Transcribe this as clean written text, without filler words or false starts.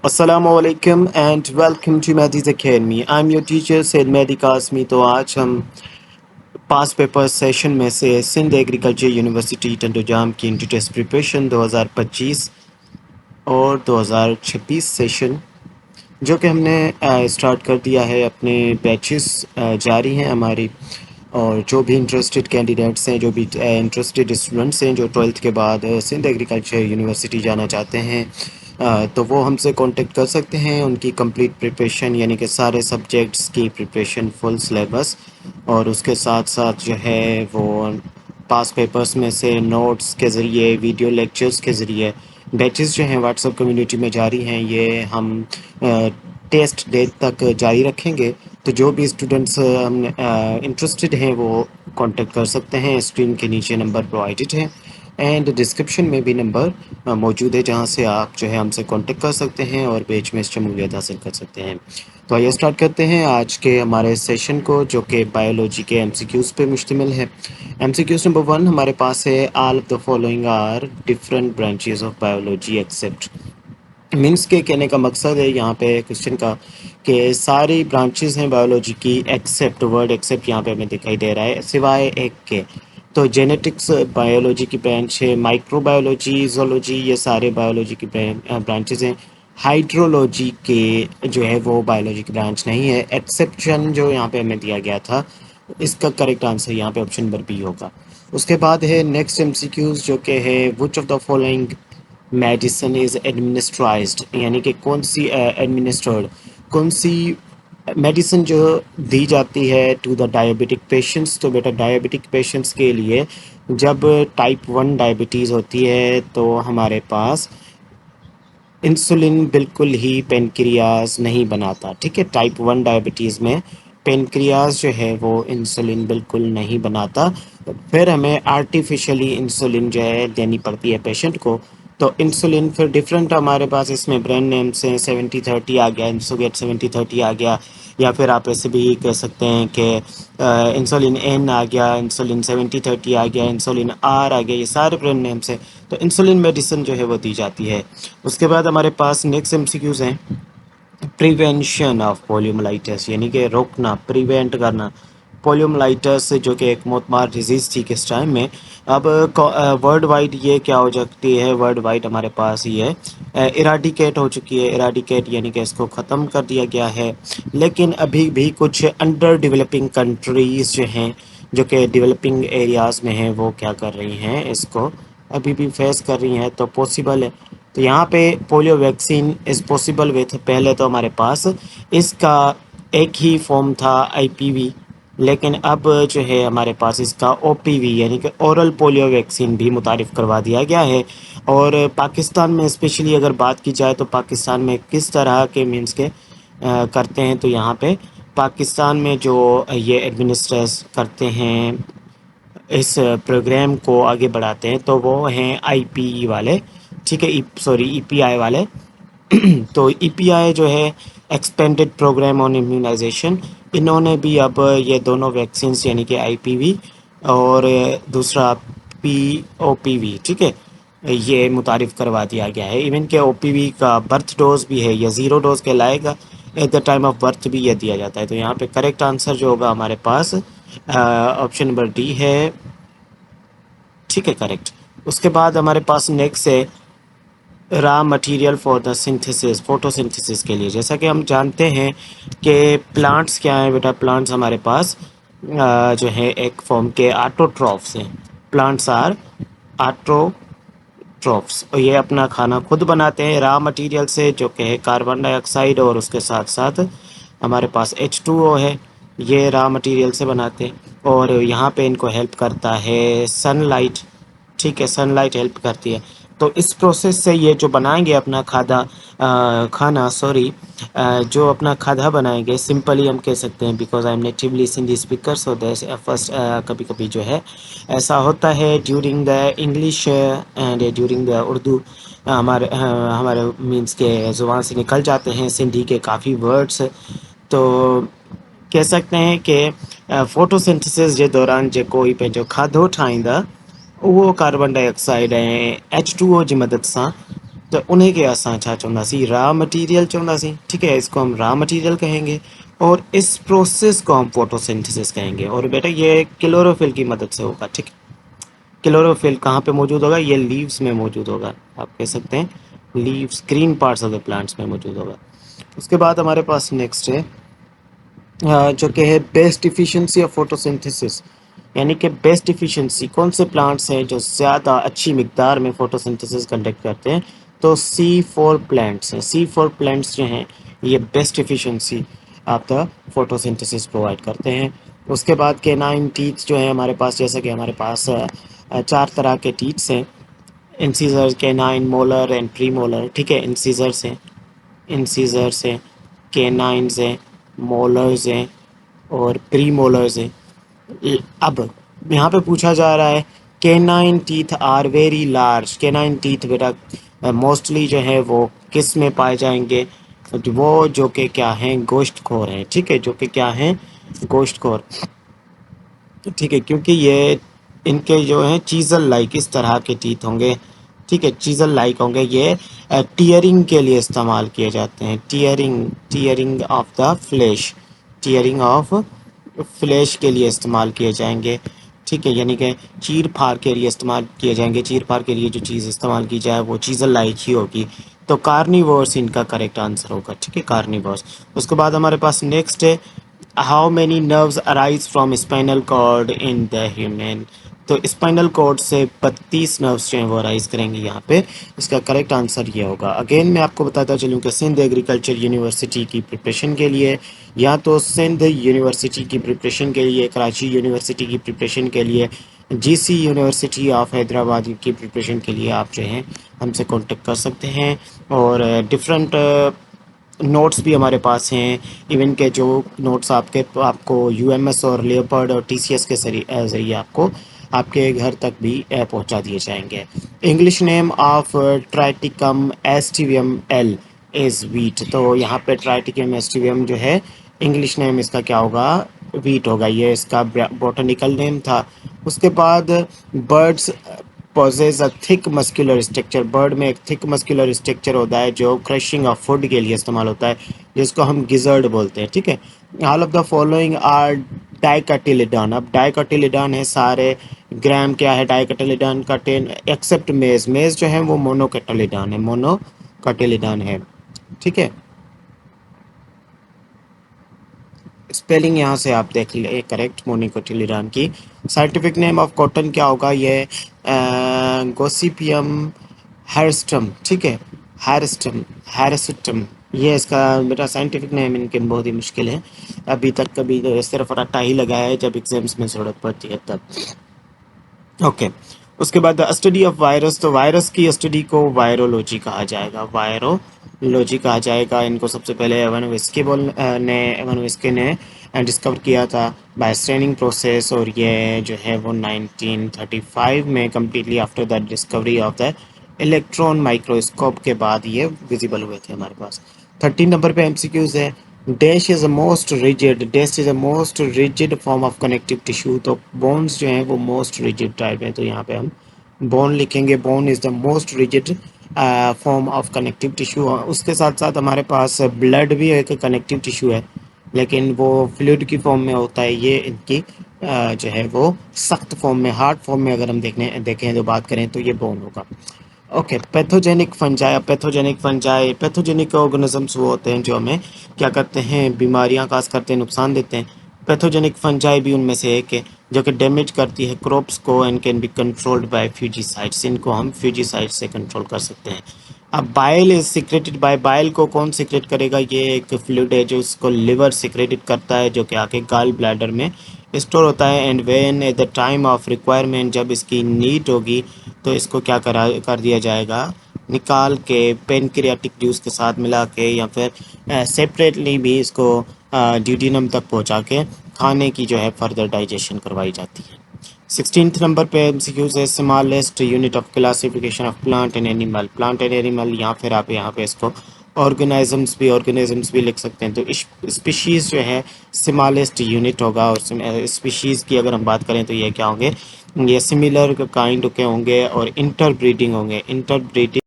Assalamu alaikum and welcome to Mehdi's Academy. I'm your teacher Said Mehdi Kasmi। तो आज हम पास paper session में से सिंध एग्रीकल्चर यूनिवर्सिटी टंडोजाम की इंट्रो टेस्ट प्रिपरेशन 2025 और 2026 सेशन जो कि हमने स्टार्ट कर दिया है। अपने बैचेस जारी हैं हमारी, और जो भी इंटरेस्टेड कैंडिडेट्स हैं, जो भी इंटरेस्टेड स्टूडेंट्स हैं जो 12th के बाद सिंध एग्रीकल्चर यूनिवर्सिटी जाना चाहते हैं, तो वो हमसे कांटेक्ट कर सकते हैं। उनकी कंप्लीट प्रिपरेशन यानी कि सारे सब्जेक्ट्स की प्रिपरेशन, फुल सिलेबस, और उसके साथ साथ जो है वो पास पेपर्स में से नोट्स के ज़रिए, वीडियो लेक्चर्स के ज़रिए बैचेस जो हैं व्हाट्सएप कम्युनिटी में जारी हैं। ये हम टेस्ट डेट तक जारी रखेंगे। तो जो भी स्टूडेंट्स हम इंटरेस्टेड हैं वो कांटेक्ट कर सकते हैं। स्क्रीन के नीचे नंबर प्रोवाइडेड है एंड डिस्क्रिप्शन में भी नंबर मौजूद है, जहां से आप जो है हमसे कांटेक्ट कर सकते हैं और बैच में शमूलियत हासिल कर सकते हैं। तो आइए स्टार्ट करते हैं आज के हमारे सेशन को, जो कि बायोलॉजी के एमसीक्यूज़ पे मुश्तमिल है। एमसीक्यूज़ नंबर 1 हमारे पास है, all of the following are different branches of biology except. Means के कहने का मकसद है यहाँ पे क्वेश्चन का कि सारी ब्रांचेस हैं बायोलॉजी की, एक्सेप्ट, वर्ड एक्सेप्ट यहाँ पे हमें दिखाई दे रहा है, सिवाय एक के। तो जेनेटिक्स बायोलॉजी की ब्रांच है, माइक्रोबायोलॉजी, ज़ूलॉजी, ये सारे बायोलॉजी की ब्रांचेस हैं। हाइड्रोलॉजी के जो है वो बायोलॉजी की ब्रांच नहीं है। एक्सेप्शन जो यहाँ पे हमें दिया गया था, इसका करेक्ट आंसर यहाँ पे ऑप्शन नंबर बी होगा। उसके बाद है नेक्स्ट एमसीक्यूज, जो कि है which of the following medicine is administered, यानी कि कौन सी एडमिनिस्ट्र्ड, कौन सी मेडिसिन जो दी जाती है टू द डायबिटिक पेशेंट्स। तो बेटा डायबिटिक पेशेंट्स के लिए जब टाइप 1 डायबिटीज़ होती है तो हमारे पास इंसुलिन बिल्कुल ही पेनक्रियाज नहीं बनाता। ठीक है, टाइप 1 डायबिटीज़ में पेनक्रियाज जो है वो इंसुलिन बिल्कुल नहीं बनाता। फिर हमें आर्टिफिशियली इंसुलिन जो है देनी पड़ती है पेशेंट को। तो इंसुलिन फिर डिफरेंट हमारे पास इसमें ब्रांड नेम से 70-30 आ गया, इंसुगेट 70-30 आ गया, या फिर आप ऐसे भी कह सकते हैं कि इंसुलिन एन आ गया, इंसुलिन 70-30 आ गया, इंसुलिन आर आ गया, ये सारे ब्रांड नेम से तो इंसुलिन मेडिसिन जो है वो दी जाती है। उसके बाद हमारे पास नेक्स्ट एमसीक्यूज हैं, प्रिवेंशन ऑफ पोलियोमाइलिटिस, यानी कि रोकना, प्रिवेंट करना पोलियोमाइलिटिस, जो कि एक मौतमार डिजीज़ थी किस टाइम में। अब वर्ल्ड वाइड ये क्या हो जाती है, वर्ल्ड वाइड हमारे पास ये इराडिकेट हो चुकी है। इराडिकेट यानी कि इसको ख़त्म कर दिया गया है, लेकिन अभी भी कुछ अंडर डेवलपिंग कंट्रीज़ जो हैं, जो कि डेवलपिंग एरियाज़ में हैं, वो क्या कर रही हैं, इसको अभी भी फेस कर रही हैं। तो पॉसिबल है, तो यहाँ पे polio vaccine is possible with, पहले तो हमारे पास इसका एक ही फॉर्म था आईपीवी, लेकिन अब जो है हमारे पास इसका ओपीवी यानी कि ओरल पोलियो वैक्सीन भी मुतारिफ़ करवा दिया गया है। और पाकिस्तान में स्पेशली अगर बात की जाए तो पाकिस्तान में किस तरह के मीन्स के करते हैं, तो यहाँ पे पाकिस्तान में जो ये एडमिनिस्ट्रेट करते हैं, इस प्रोग्राम को आगे बढ़ाते हैं, तो वो हैं आईपीई वाले। ठीक है, सॉरी ईपीआई वाले। तो ईपीआई जो है एक्सपेंडेड प्रोग्राम ऑन इम्यूनाइजेशन, इन्होंने भी अब ये दोनों वैक्सीन्स यानी कि आईपीवी और दूसरा पीओपीवी, ठीक है, ये मुतारिफ़ करवा दिया गया है। इवन के ओपीवी का बर्थ डोज भी है, या ज़ीरो डोज कहलाएगा, at the time of birth भी ये दिया जाता है। तो यहाँ पे करेक्ट आंसर जो होगा हमारे पास ऑप्शन नंबर डी है। ठीक है, करेक्ट। उसके बाद हमारे पास नेक्स्ट है raw material for the synthesis, photosynthesis के लिए। जैसा कि हम जानते हैं कि प्लांट्स क्या हैं बेटा, प्लांट्स हमारे पास जो है एक फॉर्म के ऑटोट्रॉफ्स हैं। प्लांट्स आर ऑटोट्रॉफ्स, और ये अपना खाना खुद बनाते हैं रॉ मटेरियल से, जो कि है कार्बन डाइऑक्साइड, और उसके साथ साथ हमारे पास H2O है, ये रॉ मटेरियल से बनाते हैं। और यहाँ पे इनको हेल्प करता है सनलाइट। ठीक है, सनलाइट हेल्प करती है। तो इस प्रोसेस से ये जो बनाएंगे अपना खाना सॉरी जो अपना खाधा बनाएंगे, सिंपली हम कह सकते हैं, because I am natively Sindhi speaker, so that first कभी कभी जो है ऐसा होता है during the English and during the Urdu, हमारे मीन्स के ज़ुबान से निकल जाते हैं सिंधी के काफ़ी वर्ड्स। तो कह सकते हैं कि फोटोसिंथेसिस जे दौरान जेको ही पंहिंजो खाधो ठाहींदा, उहो कार्बन डाइऑक्साइड ऐं H2O जी मदद सां तो उन्हें के असां छा चवंदासीं, रॉ मटेरियल चवंदासीं। ठीक है, इसको हम रॉ मटेरियल कहेंगे और इस प्रोसेस को हम फोटोसिंथेसिस कहेंगे। और बेटा ये क्लोरोफिल की मदद से होगा। ठीक है, क्लोरोफिल कहाँ पे मौजूद होगा, ये लीव्स में मौजूद होगा। आप कह सकते हैं leaves, green parts of the plants में मौजूद होगा। उसके बाद हमारे पास नेक्स्ट है जो कि है बेस्ट इफ़िशिएंसी ऑफ फोटोसिंथेसिस, यानी कि बेस्ट इफ़िशिएंसी कौन से प्लांट्स हैं जो ज़्यादा अच्छी मिकदार में फोटोसिंथेसिस कंडक्ट करते हैं। तो C4 प्लांट्स हैं। C4 प्लांट्स जो हैं ये best efficiency of the photosynthesis provide करते हैं। उसके बाद कैनाइन टीथ जो है हमारे पास, जैसा कि हमारे पास 4 तरह के टीथ्स हैं, incisor, canine, molar and pre molar. ठीक है, इंसीजर्स हैं, कैनाइन्स हैं, मोलर्स हैं और प्री मोलर्स हैं। अब यहाँ पे पूछा जा रहा है canine teeth are very large. Canine teeth बेटा मोस्टली जो है वो किस में पाए जाएंगे, वो जो कि क्या हैं, गोश्तखोर हैं। ठीक है, जो कि क्या हैं, गोश्तखोर। ठीक है, क्योंकि ये इनके जो हैं चीज़ल लाइक इस तरह के टीथ होंगे। ठीक है, चीज़ल लाइक होंगे। ये टीयरिंग के लिए इस्तेमाल किए जाते हैं। Tearing of the flash, tearing of flash के लिए इस्तेमाल किए जाएंगे। ठीक है, यानी कि चीर फाड़ के लिए इस्तेमाल किए जाएंगे। चीर फाड़ के लिए जो चीज़ इस्तेमाल की जाए वो चीज़ल लाइक ही होगी। तो कार्निवोर्स इनका करेक्ट आंसर होगा। ठीक है, कार्निवोर्स। उसके बाद हमारे पास नेक्स्ट है how many nerves arise from spinal cord in the human. तो स्पाइनल कॉर्ड से 32 नर्व्स जो हैं वो अराइज करेंगे यहाँ पे। इसका करेक्ट आंसर ये होगा। अगेन मैं आपको बताता चलूँ कि सिंध एग्रीकल्चर यूनिवर्सिटी की प्रिपरेशन के लिए, या तो सिंध यूनिवर्सिटी की प्रिपरेशन के लिए, कराची यूनिवर्सिटी की प्रिपरेशन के लिए, GC यूनिवर्सिटी ऑफ हैदराबाद की प्रिपरेशन के लिए आप जो हैं हमसे कांटेक्ट कर सकते हैं। और डिफरेंट नोट्स भी हमारे पास हैं। इवन के जो नोट्स आपको UMS और लेपर्ड और TCS के ज़रिए आपको आपके घर तक भी पहुंचा दिए जाएंगे। English name of Triticum aestivum L is wheat. तो यहाँ पे ट्राइटिकम एस्टिवियम जो है इंग्लिश नेम इसका क्या होगा, वीट होगा। ये इसका बॉटनिकल नेम था। उसके बाद birds possess a thick muscular structure. Bird में एक थिक मस्कुलर स्ट्रक्चर होता है जो क्रशिंग ऑफ फूड के लिए इस्तेमाल होता है, जिसको हम गिजर्ड बोलते हैं। ठीक है, all of the following are dicotyledon. अब डाइकोटिलिडॉन है सारे। ग्राम क्या है डाइकोटिलिडॉन का 10 एक्सेप्ट मेज। मेज जो है वो मोनोकोटिलिडॉन है, मोनोकोटिलिडॉन है। ठीक है, स्पेलिंग यहाँ से आप देख ले करेक्ट मोनिकोटिलिडॉन की। साइंटिफिक नेम ऑफ कॉटन क्या होगा, ये गोसिपियम हैरस्टम। ठीक है, हैरस्टम ये इसका बेटा साइंटिफिक नेम। इनके बहुत ही मुश्किल है, अभी तक कभी तो सिर्फ रट्टा ही लगाया है जब एग्जाम्स में ज़रूरत पड़ती है तब। ओके, उसके बाद स्टडी ऑफ वायरस। तो वायरस की स्टडी को वायरोलॉजी कहा जाएगा, वायरोलॉजी कहा जाएगा। इनको सबसे पहले एवन विस्के ने डिस्कवर किया था बाय स्ट्रेनिंग प्रोसेस, और ये जो है वो 1935 में completely after the discovery of the electron microscope के बाद ये विजिबल हुए थे हमारे पास। 13 नंबर पे MCQs है। Dash is a most rigid form of connective tissue. तो बोन्स जो हैं वो मोस्ट रिजिड टाइप है, तो यहाँ पे हम बोन लिखेंगे। Bone is the most rigid form of connective tissue. उसके साथ साथ हमारे पास ब्लड भी एक कनेक्टिव टिश्यू है, लेकिन वो फ्लूइड की फॉर्म में होता है। ये इनकी जो है वो सख्त फॉर्म में, हार्ड फॉर्म में अगर हम देखें तो बात करें तो ये बोन होगा। ओके, पैथोजेनिक ऑर्गेनिजम्स वो होते हैं जो हमें क्या करते हैं, बीमारियां काज करते हैं, नुकसान देते हैं। पैथोजेनिक फंजाई भी उनमें से एक है जो कि डैमेज करती है क्रॉप्स को and can be controlled by fungicides. इनको हम फ्यूजीसाइड से कंट्रोल कर सकते हैं। अब bile is secreted by, bile को कौन सिक्रेट करेगा, ये एक फ्लूइड है जो इसको लिवर सिक्रेटेड करता है, जो कि आके गाल ब्लैडर में स्टोर होता है। And when at the time of requirement, जब इसकी नीड होगी तो इसको क्या कर दिया जाएगा, निकाल के पेनक्रियाटिक जूस के साथ मिला के या फिर सेपरेटली भी इसको ड्यूटीनम तक पहुंचा के खाने की जो है फर्दर डाइजेशन करवाई जाती है। 16th नंबर पे MCQ है smallest unit of classification of plant and animal. Plant and animal या फिर आप यहाँ पे इसको ऑर्गेनिजम्स भी लिख सकते हैं। तो स्पीशीज़ जो है स्मॉलेस्ट यूनिट होगा। और स्पीशीज़ की अगर हम बात करें तो ये क्या होंगे, ये सिमिलर काइंड के होंगे और इंटरब्रीडिंग होंगे। इंटरब्रीडिंग